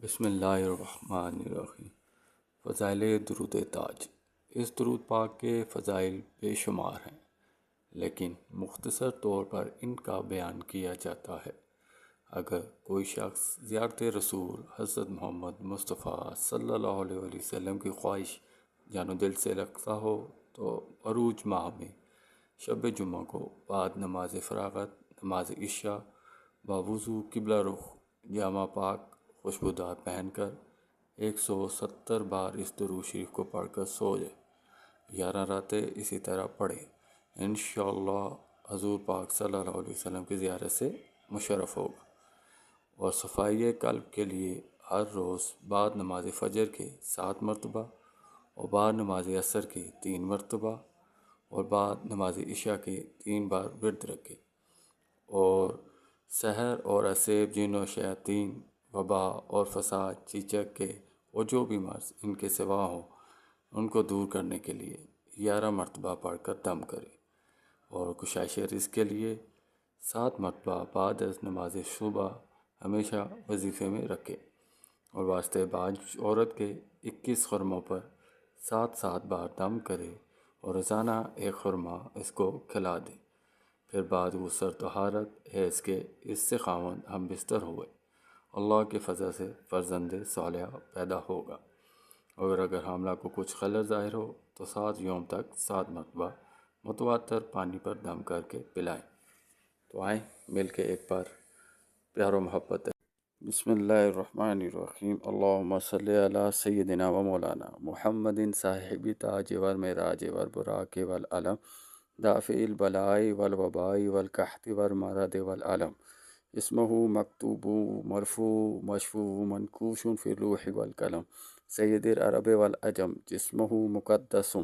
بسم اللہ الرحمن الرحیم۔ فضائل درود تاج۔ اس درود پاک کے فضائل بے شمار ہیں، لیکن مختصر طور پر ان کا بیان کیا جاتا ہے۔ اگر کوئی شخص زیارت رسول حضرت محمد مصطفیٰ صلی اللہ علیہ وسلم کی خواہش جان و دل سے رکھتا ہو تو عروج ماہ میں شب جمعہ کو بعد نماز فراغت نماز عشاء باوضو قبلہ رخ جامہ پاک خوشبودار پہن کر 170 بار اس درود شریف کو پڑھ کر سو جائے۔ 11 راتیں اسی طرح پڑھے، انشاءاللہ حضور پاک صلی اللہ علیہ وسلم کی زیارت سے مشرف ہوگا۔ اور صفائی قلب کے لیے ہر روز بعد نماز فجر کے 7 مرتبہ اور بعد نماز عصر کے 3 مرتبہ اور بعد نماز عشاء کے 3 بار ورد رکھے، اور سحر اور عصیب جن و شیاطین وبا اور فساد چیچک کے اور جو بھی مرض ان کے سوا ہوں ان کو دور کرنے کے لیے 11 مرتبہ پڑھ کر دم کرے، اور کشائش رزق کے لیے 7 مرتبہ بعد از نماز صبح ہمیشہ وظیفے میں رکھے، اور واسطے باج عورت کے 21 خرموں پر 7 بار دم کرے اور روزانہ 1 خرمہ اس کو کھلا دے۔ پھر بعد غسل طہارت ہے اس کے، اس سے خاوند ہم بستر ہوئے، اللہ کے فضل سے فرزند صالحہ پیدا ہوگا، اور اگر حاملہ کو کچھ خلل ظاہر ہو تو 7 یوم تک 7 مرتبہ متواتر پانی پر دم کر کے پلائیں۔ تو آئیں مل کے ایک بار پیار و محبت ہے۔ بسم اللہ الرحمن الرحیم۔ اللہم صلی علی سیدنا و مولانا محمد صاحب تاج والمعراج والبراق والعلم دافع البلاء والوباء والقحط والمرض والعلم اسمہ مکتوب مرفوع مشفوع منقوش فی اللوح والقلم سید العرب والعجم جسمہ مقدس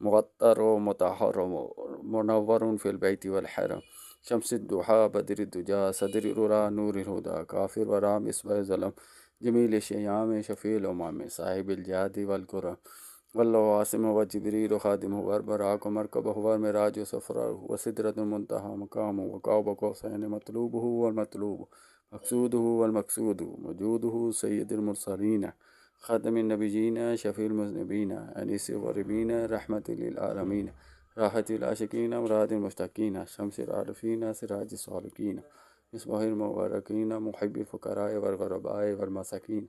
مغطر و مطہر منور فی البیت والحرم شمس الضحیٰ بدر الدجا صدر العلا نور الہدا کافر ورا مصباح ظلم جمیل الشیام شفیع الامم صاحب الجاد والکرم واللہ عاصم و جبریل خادم والبراق مرکبہ والمعراج سفرہ وسدرۃ المنتہی مقام وقاب قوسین مطلوبہ والمطلوب مقصودہ والمقصود موجودہ سید المرسلین خاتم النبیین شفیع المذنبین انیس الغریبین رحمت للعالمین راحت العاشقین مراد المشتاقین شمس العارفین سراج السالکین مصباح المبارکین محب الفقراء والغرباء والمساکین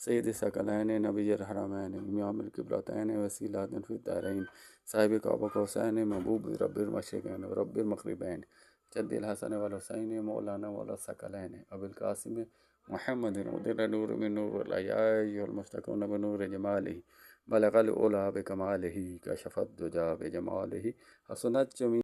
سید الثقلین نبی الحرمین امام القبلتین وسیلۃ فی الدارین صاحب قاب قوسین محبوب رب المشرقین و رب المغربین جد الحسن والحسین مولانا والثقلین ابو القاسم محمد مدر نور من نور العیاء والمشتقون بنور جمالہ بلغ العلا بکمالہ کشف الدجا بجمالہ حسنت جمیع